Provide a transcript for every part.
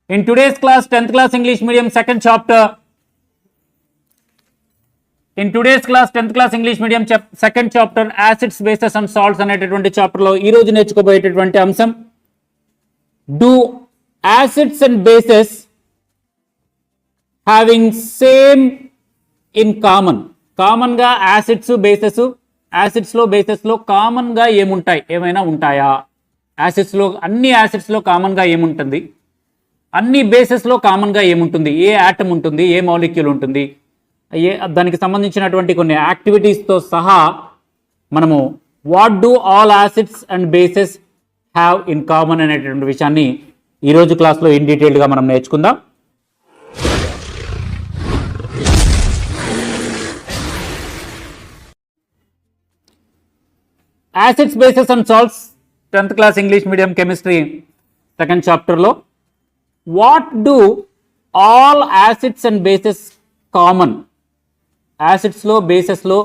In today's class, 10th class English medium second chapter. In today's class, 10th class English medium second chapter, acids, bases and salts అనేటటువంటి chapter లో ఈ రోజు నేర్చుకోబోయేటటువంటి అంశం, do acids and bases having same in common. Common గా acids bases, acids లో bases లో common గా ఏముంటాయి, ఏమైనా ఉంటాయా? యాసిడ్స్ లో అన్ని యాసిడ్స్ లో కామన్ గా ఏముంటుంది, అన్ని బేసెస్ లో కామన్ గా ఏముంటుంది, ఏ ఆటమ్ ఉంటుంది, ఏ మాలిక్యూల్ ఉంటుంది, దానికి సంబంధించినటువంటి కొన్ని యాక్టివిటీస్తో సహా మనము what do all acids and bases have in common అనేటువంటి విషయాన్ని ఈరోజు క్లాస్లో ఇన్ డీటెయిల్గా మనం నేర్చుకుందాం. Acids, bases and salts 10th class English medium chemistry second చాప్టర్లో what do all acids and bases common. యాసిడ్స్లో బేసెస్లో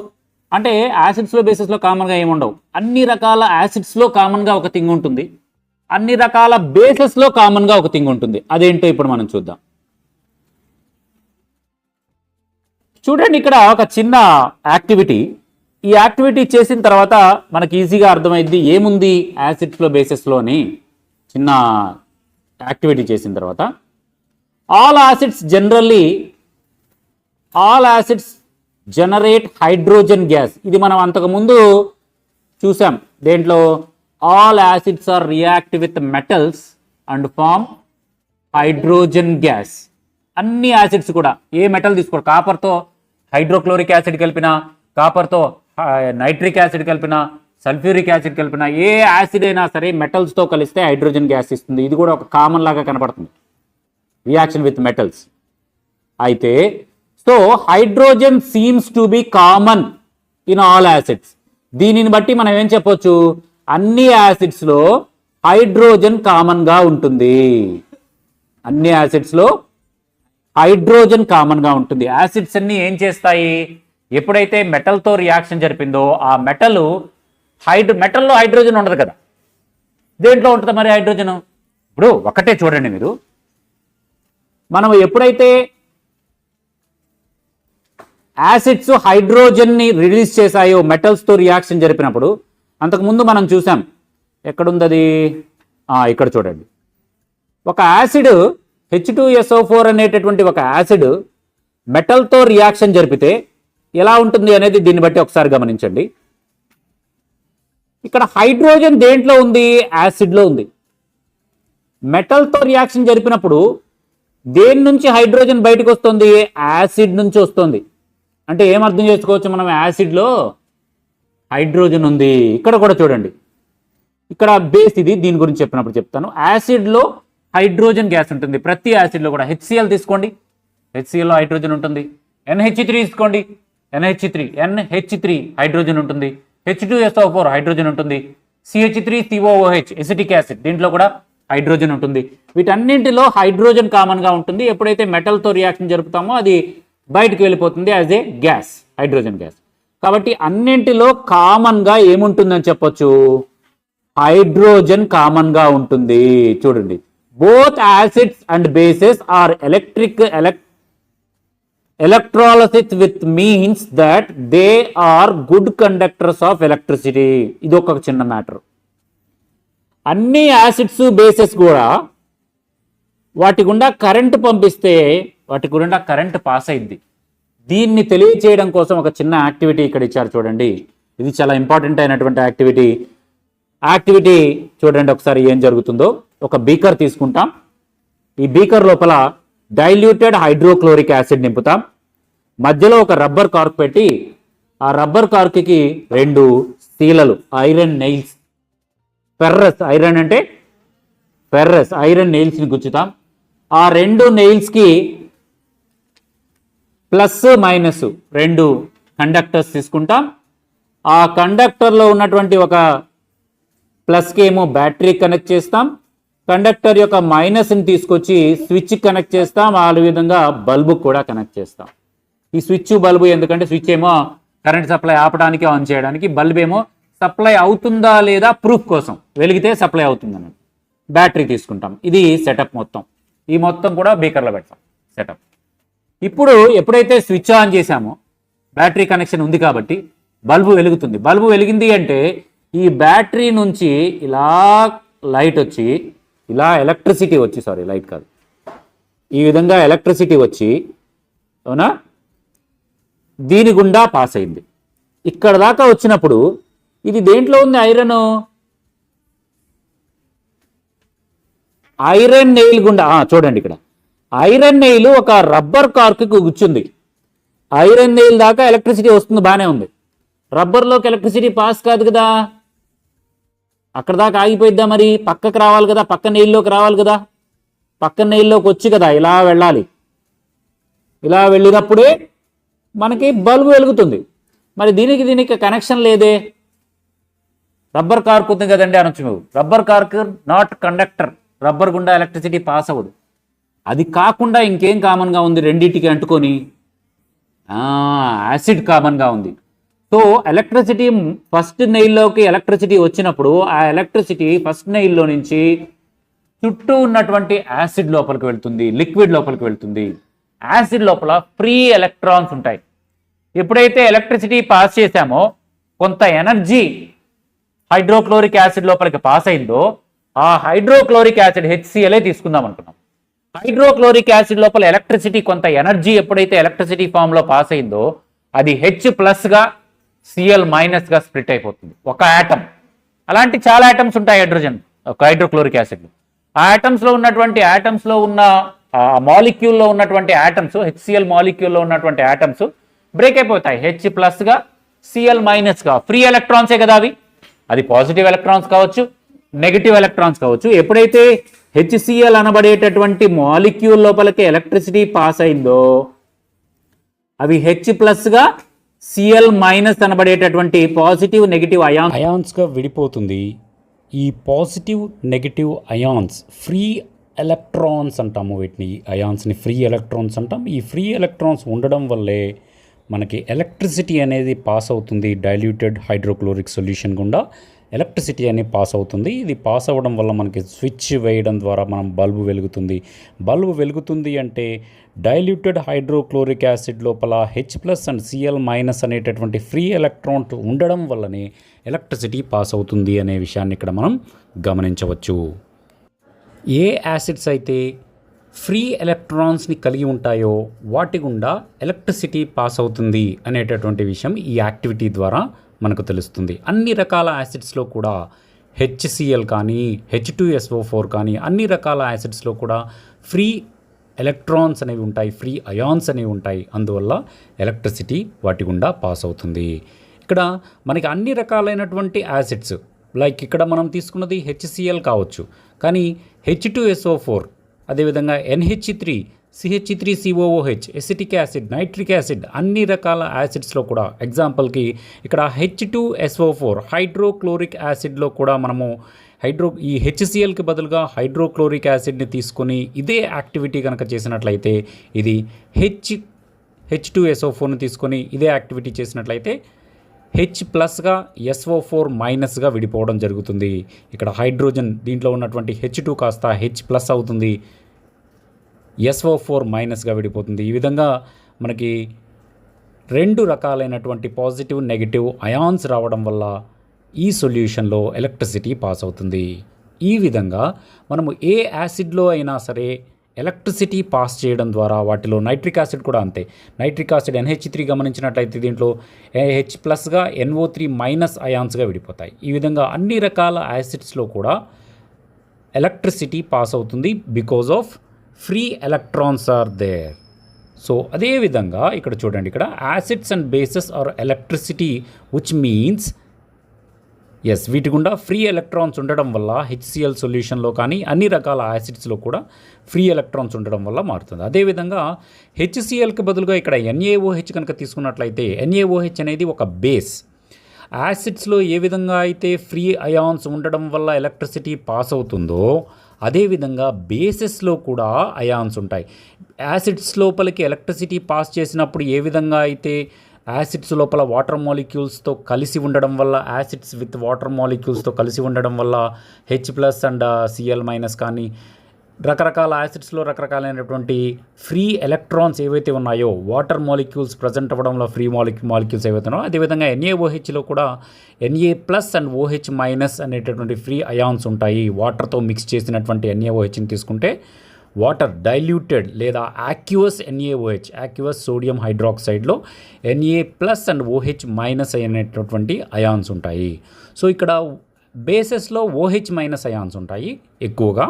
అంటే యాసిడ్స్లో బేసెస్లో కామన్గా ఏముండవు, అన్ని రకాల యాసిడ్స్లో కామన్గా ఒక థింగ్ ఉంటుంది, అన్ని రకాల బేసెస్లో కామన్గా ఒక థింగ్ ఉంటుంది. అదేంటో ఇప్పుడు మనం చూద్దాం. చూడండి, ఇక్కడ ఒక చిన్న యాక్టివిటీ. ఈ యాక్టివిటీ చేసిన తర్వాత మనకి ఈజీగా అర్థమైంది ఏముంది యాసిడ్స్లో బేసెస్లో అని. చిన్న యాక్టివిటీ చేసిన తర్వాత all acids generate hydrogen gas. ఇది మనం అంతకుముందు చూసాం. దేంట్లో all acids are react with metals and form hydrogen gas. అన్ని యాసిడ్స్ కూడా ఏ మెటల్ తీసుకోరు, కాపర్తో హైడ్రోక్లోరిక్ యాసిడ్ కలిపిన, కాపర్తో నైట్రిక్ యాసిడ్ కలిపిన, సల్ఫ్యూరిక్ యాసిడ్ కలిపిన, ఏ యాసిడ్ అయినా సరే మెటల్స్తో కలిస్తే హైడ్రోజన్ గ్యాస్ ఇస్తుంది. ఇది కూడా ఒక కామన్ లాగా కనపడుతుంది, రియాక్షన్ విత్ మెటల్స్. అయితే so hydrogen seems to be common in all acids. దీనిని బట్టి మనం ఏం చెప్పొచ్చు, అన్ని యాసిడ్స్లో హైడ్రోజన్ కామన్గా ఉంటుంది. అన్ని యాసిడ్స్లో హైడ్రోజన్ కామన్గా ఉంటుంది. యాసిడ్స్ అన్ని ఏం చేస్తాయి, ఎప్పుడైతే మెటల్తో రియాక్షన్ జరిపిందో ఆ మెటల్లో హైడ్రోజన్ ఉండదు కదా, దేంట్లో ఉంటుంది మరి హైడ్రోజన్? ఇప్పుడు ఒకటే చూడండి మీరు, మనం ఎప్పుడైతే యాసిడ్స్ హైడ్రోజన్ని రిలీజ్ చేశాయో మెటల్స్తో రియాక్షన్ జరిపినప్పుడు, అంతకుముందు మనం చూసాం. ఎక్కడుంది అది? ఇక్కడ చూడండి. ఒక యాసిడ్ H2SO4 అనేటటువంటి ఒక యాసిడ్ మెటల్తో రియాక్షన్ జరిపితే ఎలా ఉంటుంది అనేది దీన్ని బట్టి ఒకసారి గమనించండి. ఇక్కడ హైడ్రోజన్ దేంట్లో ఉంది? యాసిడ్లో ఉంది. మెటల్తో రియాక్షన్ జరిపినప్పుడు దేని నుంచి హైడ్రోజన్ బయటకు వస్తుంది? యాసిడ్ నుంచి వస్తుంది. అంటే ఏం అర్థం చేసుకోవచ్చు మనం, యాసిడ్లో హైడ్రోజన్ ఉంది. ఇక్కడ కూడా చూడండి, ఇక్కడ బేస్ ఇది, దీని గురించి చెప్పినప్పుడు చెప్తాను. యాసిడ్లో హైడ్రోజన్ గ్యాస్ ఉంటుంది ప్రతి యాసిడ్లో కూడా. HCl తీసుకోండి, HClలో హైడ్రోజన్ ఉంటుంది. NH3 తీసుకోండి, NH3 హైడ్రోజన్ ఉంటుంది. H2SO4 హైడ్రోజన్ ఉంటుంది. CH3COOH ఎసిటిక్ యాసిడ్, దీంట్లో కూడా హైడ్రోజన్ ఉంటుంది. వీటన్నింటిలో హైడ్రోజన్ కామన్గా ఉంటుంది. ఎప్పుడైతే మెటల్తో రియాక్షన్ జరుపుతామో అది బయటకు వెళ్ళిపోతుంది as a gas, hydrogen gas. కాబట్టి అన్నింటిలో కామన్గా ఏముంటుందని చెప్పొచ్చు, హైడ్రోజన్ కామన్గా ఉంటుంది. చూడండి, both acids and bases are electrolysis with means that they are good conductors of electricity. ఇది ఒక చిన్న మ్యాటర్. అన్ని యాసిడ్స్ బేసెస్ కూడా వాటి గుండా కరెంటు పంపిస్తే వాటి గుండా కరెంటు పాస్ అయింది. దీన్ని తెలియచేయడం కోసం ఒక చిన్న యాక్టివిటీ ఇక్కడ ఇచ్చారు చూడండి. ఇది చాలా ఇంపార్టెంట్ అయినటువంటి యాక్టివిటీ చూడండి ఒకసారి ఏం జరుగుతుందో. ఒక బీకర్ తీసుకుంటాం. ఈ బీకర్ లోపల డైల్యూటెడ్ హైడ్రోక్లోరిక్ యాసిడ్ నింపుతాం. మధ్యలో ఒక రబ్బర్ కార్క్ పెట్టి ఆ రబ్బర్ కార్క్కి 2 శీలలు, ఐరన్ నెయిల్స్, ఐరన్ అంటే ఫెర్రస్, ఐరన్ నెయిల్స్ని గుచ్చుతాం. ఆ 2 నెయిల్స్కి ప్లస్ మైనస్ 2 కండక్టర్స్ తీసుకుంటాం. ఆ కండక్టర్లో ఉన్నటువంటి ఒక ప్లస్కి ఏమో బ్యాటరీ కనెక్ట్ చేస్తాం. కండక్టర్ యొక్క మైనస్ని తీసుకొచ్చి స్విచ్ కనెక్ట్ చేస్తాం. ఆ విధంగా బల్బు కూడా కనెక్ట్ చేస్తాం. ఈ స్విచ్ బల్బు ఎందుకంటే స్విచ్ ఏమో కరెంట్ సప్లై ఆపడానికి, ఆన్ చేయడానికి, బల్బ్ ఏమో సప్లై అవుతుందా లేదా ప్రూఫ్ కోసం, వెలిగితే సప్లై అవుతుందని. బ్యాటరీ తీసుకుంటాం. ఇది సెటప్ మొత్తం. ఈ మొత్తం కూడా బీకర్లో పెడతాం సెటప్. ఇప్పుడు ఎప్పుడైతే స్విచ్ ఆన్ చేసామో బ్యాటరీ కనెక్షన్ ఉంది కాబట్టి బల్బు వెలుగుతుంది. బల్బు వెలిగింది అంటే ఈ బ్యాటరీ నుంచి ఇలా లైట్ వచ్చి ఇలా ఎలక్ట్రిసిటీ వచ్చి, సారీ లైట్ కాదు, ఈ విధంగా ఎలక్ట్రిసిటీ వచ్చి, అవునా, దీని గుండా పాస్ అయింది. ఇక్కడ దాకా వచ్చినప్పుడు ఇది దేంట్లో ఉంది? ఐరన్ నెయిల్ గుండా. చూడండి ఇక్కడ ఐరన్ నెయిల్ ఒక రబ్బర్ కార్కి గుచ్చుంది. ఐరన్ నెయిల్ దాకా ఎలక్ట్రిసిటీ వస్తుంది, బాగానే ఉంది. రబ్బర్లోకి ఎలక్ట్రిసిటీ పాస్ కాదు కదా, అక్కడ దాకా ఆగిపోయిద్దా? మరి పక్కకు రావాలి కదా, పక్క నెయిల్లోకి రావాలి కదా, పక్క నెయిల్లోకి వచ్చి కదా ఇలా వెళ్ళాలి. ఇలా వెళ్ళినప్పుడే మనకి బల్బు వెలుగుతుంది. మరి దీనికి కనెక్షన్ లేదే, రబ్బర్ కార్క్ ఉంది కదండి అనొచ్చు నువ్వు. Rubber cork not conductor, rubber గుండా ఎలక్ట్రిసిటీ పాస్ అవ్వదు. అది కాకుండా ఇంకేం కామన్గా ఉంది రెండింటికి అంటుకొని? యాసిడ్ కామన్గా ఉంది. సో ఎలక్ట్రిసిటీ ఫస్ట్ నెయిల్లోకి ఎలక్ట్రిసిటీ వచ్చినప్పుడు ఆ ఎలక్ట్రిసిటీ ఫస్ట్ నెయిల్లో నుంచి చుట్టూ ఉన్నటువంటి యాసిడ్ లోపలికి వెళ్తుంది, లిక్విడ్ లోపలికి వెళ్తుంది. యాసిడ్ లోపల ఫ్రీ ఎలక్ట్రాన్స్ ఉంటాయి. ఎప్పుడైతే ఎలక్ట్రిసిటీ పాస్ చేశామో కొంత ఎనర్జీ హైడ్రోక్లోరిక్ యాసిడ్ లోపలికి పాస్ అయిందో ఆ హైడ్రోక్లోరిక్ యాసిడ్ HCl తీసుకుందాం అనుకున్నాం. హైడ్రోక్లోరిక్ యాసిడ్ లోపల ఎలక్ట్రిసిటీ కొంత ఎనర్జీ ఎప్పుడైతే ఎలక్ట్రిసిటీ ఫామ్లో పాస్ అయిందో అది H+గా Cl- గా స్ప్లిట్ అయిపోతుంది ఒక ఆటమ్. అలాంటి చాలా ఆటమ్స్ ఉంటాయి హైడ్రోజన్ ఒక హైడ్రోక్లోరిక్ యాసిడ్. ఆ ఆటమ్స్లో ఉన్నటువంటి ఆటమ్స్లో ఉన్న మాలిక్యూల్లో ఉన్నటువంటి ఆటమ్స్, HCl మాలిక్యూల్లో ఉన్నటువంటి ఆటమ్స్ బ్రేక్ అయిపోతాయి. H+గా Cl- ఫ్రీ ఎలక్ట్రాన్సే కదా అవి. అది పాజిటివ్ ఎలక్ట్రాన్స్ కావచ్చు, నెగిటివ్ ఎలక్ట్రాన్స్ కావచ్చు. ఎప్పుడైతే HCl అనబడేటటువంటి మాలిక్యూల్ లోపలికి ఎలక్ట్రిసిటీ పాస్ అయిందో అవి H+గా Cl- అనబడేటటువంటి పాజిటివ్ నెగిటివ్ అయాన్స్గా విడిపోతుంది. ఈ positive negative ions free electrons అంటాము. వీటిని అయాన్స్ని ఫ్రీ ఎలక్ట్రాన్స్ అంటాం. ఈ ఫ్రీ ఎలక్ట్రాన్స్ ఉండడం వల్లే మనకి ఎలక్ట్రిసిటీ అనేది పాస్ అవుతుంది. డైల్యూటెడ్ హైడ్రోక్లోరిక్ సొల్యూషన్ గుండా ఎలక్ట్రిసిటీ అనేది పాస్ అవుతుంది. ఇది పాస్ అవ్వడం వల్ల మనకి స్విచ్ వేయడం ద్వారా మనం బల్బు వెలుగుతుంది. బల్బు వెలుగుతుంది అంటే డైల్యూటెడ్ హైడ్రోక్లోరిక్ యాసిడ్ లోపల H+ అండ్ Cl- అనేటటువంటి ఫ్రీ ఎలక్ట్రాన్ ఉండడం వల్లనే ఎలక్ట్రిసిటీ పాస్ అవుతుంది అనే విషయాన్ని ఇక్కడ మనం గమనించవచ్చు. ఏ యాసిడ్స్ అయితే ఫ్రీ ఎలక్ట్రాన్స్ని కలిగి ఉంటాయో వాటి గుండా ఎలక్ట్రిసిటీ పాస్ అవుతుంది అనేటటువంటి విషయం ఈ యాక్టివిటీ ద్వారా మనకు తెలుస్తుంది. అన్ని రకాల యాసిడ్స్లో కూడా HCl కానీ H2SO4 కానీ అన్ని రకాల యాసిడ్స్లో కూడా ఫ్రీ ఎలక్ట్రాన్స్ అనేవి ఉంటాయి, ఫ్రీ అయాన్స్ అనేవి ఉంటాయి. అందువల్ల ఎలక్ట్రిసిటీ వాటి గుండా పాస్ అవుతుంది. ఇక్కడ మనకి అన్ని రకాలైనటువంటి యాసిడ్స్ లైక్ ఇక్కడ మనం తీసుకున్నది HCl కావచ్చు, కానీ H2SO4 అదేవిధంగా NH3 CH3COOH acetic acid, nitric acid అన్ని రకాల యాసిడ్స్లో కూడా ఎగ్జాంపుల్కి ఇక్కడ H2SO4 హైడ్రోక్లోరిక్ యాసిడ్లో కూడా మనము ఈ HClకి బదులుగా హైడ్రోక్లోరిక్ యాసిడ్ని తీసుకొని ఇదే యాక్టివిటీ కనుక చేసినట్లయితే ఇది H2SO4ని తీసుకొని ఇదే యాక్టివిటీ చేసినట్లయితే H+గా SO4- విడిపోవడం జరుగుతుంది. ఇక్కడ హైడ్రోజన్ దీంట్లో ఉన్నటువంటి H2 కాస్త H+ అవుతుంది, SO4- విడిపోతుంది. ఈ విధంగా మనకి రెండు రకాలైనటువంటి పాజిటివ్ నెగిటివ్ అయాన్స్ రావడం వల్ల ఈ సొల్యూషన్లో ఎలక్ట్రిసిటీ పాస్ అవుతుంది. ఈ విధంగా మనము ఏ యాసిడ్లో అయినా సరే ఎలక్ట్రిసిటీ పాస్ చేయడం ద్వారా వాటిలో నైట్రిక్ యాసిడ్ కూడా అంతే. నైట్రిక్ యాసిడ్ NH3 గమనించినట్లయితే దీంట్లో H+గా NO3- అయాన్స్గా విడిపోతాయి. ఈ విధంగా అన్ని రకాల యాసిడ్స్లో కూడా ఎలక్ట్రిసిటీ పాస్ అవుతుంది because of free electrons are there. So అదేవిధంగా ఇక్కడ చూడండి, ఇక్కడ acids and bases are electricity which means వీటి గుండా ఫ్రీ ఎలక్ట్రాన్స్ ఉండడం వల్ల HCl సొల్యూషన్లో కానీ అన్ని రకాల యాసిడ్స్లో కూడా ఫ్రీ ఎలక్ట్రాన్స్ ఉండడం వల్ల మారుతుంది. అదేవిధంగా HClకి బదులుగా ఇక్కడ NaOH కనుక తీసుకున్నట్లయితే NaOH అనేది ఒక బేస్. యాసిడ్స్లో ఏ విధంగా అయితే ఫ్రీ అయాన్స్ ఉండడం వల్ల ఎలక్ట్రిసిటీ పాస్ అవుతుందో అదేవిధంగా బేసెస్లో కూడా అయాన్స్ ఉంటాయి. యాసిడ్స్ లోపలికి ఎలక్ట్రిసిటీ పాస్ చేసినప్పుడు ఏ విధంగా అయితే యాసిడ్స్ లోపల వాటర్ మాలిక్యూల్స్తో కలిసి ఉండడం వల్ల యాసిడ్స్ విత్ వాటర్ మాలిక్యూల్స్తో కలిసి ఉండడం వల్ల H+ అండ్ Cl- కానీ రకరకాల యాసిడ్స్లో రకరకాలైనటువంటి ఫ్రీ ఎలక్ట్రాన్స్ ఏవైతే ఉన్నాయో, వాటర్ మాలిక్యూల్స్ ప్రజెంట్ అవ్వడంలో ఫ్రీ మాలిక్యూల్స్ ఏవైతే ఉన్నాయో, అదేవిధంగా NaOHలో కూడా Na plus and OH minus అనేటటువంటి ఫ్రీ అయాన్స్ ఉంటాయి. వాటర్తో మిక్స్ చేసినటువంటి NaOHని తీసుకుంటే వాటర్ డైల్యూటెడ్ లేదా యాక్యువస్ NaOH, యాక్యువస్ సోడియం హైడ్రాక్సైడ్లో Na plus and OH minus అనేటటువంటి అయాన్స్ ఉంటాయి. సో ఇక్కడ బేసెస్లో OH మైనస్ అయాన్స్ ఉంటాయి ఎక్కువగా.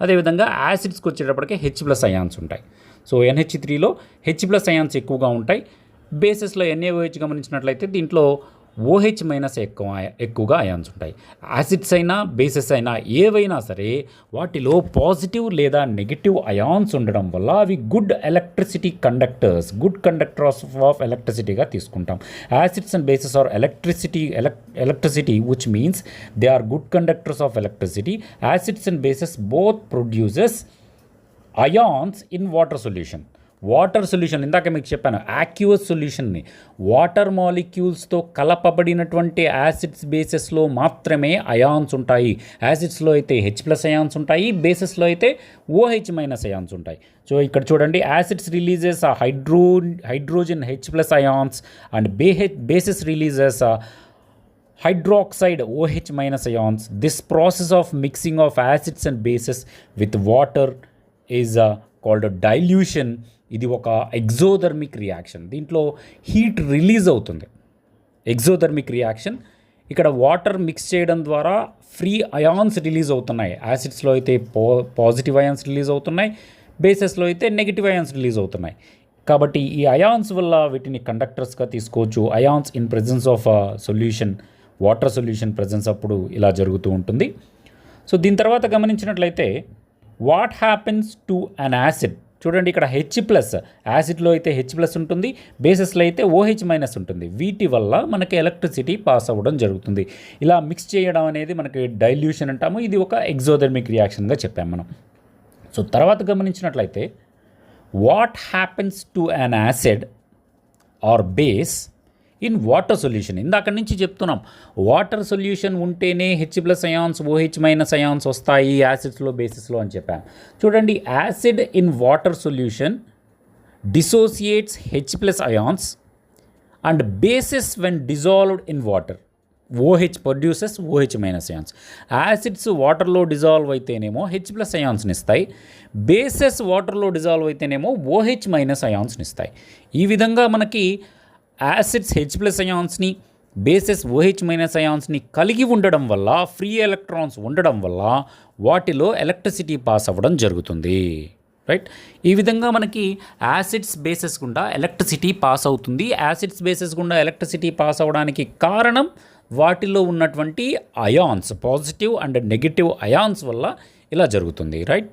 అదేవిధంగా యాసిడ్స్కి వచ్చేటప్పటికి H ప్లస్ అయాన్స్ ఉంటాయి. సో NH3లో H ప్లస్ అయాన్స్ ఎక్కువగా ఉంటాయి. బేసెస్లో NaOH గమనించినట్లయితే దీంట్లో OH మైనస్ ఎక్కువగా అయాన్స్ ఉంటాయి. యాసిడ్స్ అయినా బేసెస్ అయినా ఏవైనా సరే వాటిలో పాజిటివ్ లేదా నెగిటివ్ అయాన్స్ ఉండడం వల్ల అవి good electricity conductors, good conductors of ఎలక్ట్రిసిటీగా తీసుకుంటాం. Acids and bases are electricity which means they are good conductors of electricity. Acids and bases both produces ions in water solution. Water solution ఇందాక మీకు చెప్పాను, యాక్యువస్ సొల్యూషన్ని water మాలిక్యూల్స్తో కలపబడినటువంటి acids బేసెస్లో మాత్రమే ions ఉంటాయి. యాసిడ్స్లో అయితే H plus ions ఉంటాయి, బేసెస్లో అయితే OH మైనస్ అయాన్స్ ఉంటాయి. So ఇక్కడ చూడండి, acids releases hydrogen H plus ions and bases releases hydroxide OH minus ions. This process of mixing of acids and bases with water is called dilution. ఇది ఒక exothermic reaction. దీంట్లో heat release అవుతుంది, exothermic reaction. ఇక్కడ water mix చేయడం ద్వారా free ions release అవుతున్నాయి. యాసిడ్స్లో అయితే positive ions release అవుతున్నాయి, బేసెస్లో అయితే నెగిటివ్ అయాన్స్ రిలీజ్ అవుతున్నాయి. కాబట్టి ఈ అయాన్స్ వల్ల వీటిని కండక్టర్స్గా తీసుకోవచ్చు. Ions in presence of solution, water solution presence అప్పుడు ఇలా జరుగుతూ ఉంటుంది. సో దీని తర్వాత గమనించినట్లయితే what happens to an acid. చూడండి, ఇక్కడ H ప్లస్, యాసిడ్లో అయితే H ప్లస్ ఉంటుంది, బేసెస్లో అయితే OH మైనస్ ఉంటుంది. వీటి వల్ల మనకి ఎలక్ట్రిసిటీ పాస్ అవ్వడం జరుగుతుంది. ఇలా మిక్స్ చేయడం అనేది మనకి డైల్యూషన్ అంటాము. ఇది ఒక ఎగ్జోథర్మిక్ రియాక్షన్గా చెప్పాము మనం. సో తర్వాత గమనించినట్లయితే what happens to an acid or base in water solution. ఇందాక నుంచి చెప్తున్నాం, వాటర్ సొల్యూషన్ ఉంటేనే H plus ions OH minus ions వస్తాయి యాసిడ్స్లో బేసిస్లో అని చెప్పాను. చూడండి, acid in water solution dissociates H plus ions and bases when dissolved in water OH produces OH minus ions. Acids వాటర్లో డిజాల్వ్ అయితేనేమో H ప్లస్ అయాన్స్ని ఇస్తాయి, బేసెస్ వాటర్లో డిజాల్వ్ అయితేనేమో OH మైనస్ అయాన్స్ని ఇస్తాయి. ఈ విధంగా మనకి యాసిడ్స్ H ప్లస్ అయాన్స్ని, బేసెస్ OH మైనస్ అయాన్స్ని కలిగి ఉండడం వల్ల, ఫ్రీ ఎలక్ట్రాన్స్ ఉండడం వల్ల వాటిలో ఎలక్ట్రిసిటీ పాస్ అవ్వడం జరుగుతుంది. రైట్, ఈ విధంగా మనకి యాసిడ్స్ బేసెస్ గుండా ఎలక్ట్రిసిటీ పాస్ అవుతుంది. యాసిడ్స్ బేసెస్ గుండా ఎలక్ట్రిసిటీ పాస్ అవ్వడానికి కారణం వాటిలో ఉన్నటువంటి ions, positive and negative ions వల్ల ఇలా జరుగుతుంది. రైట్.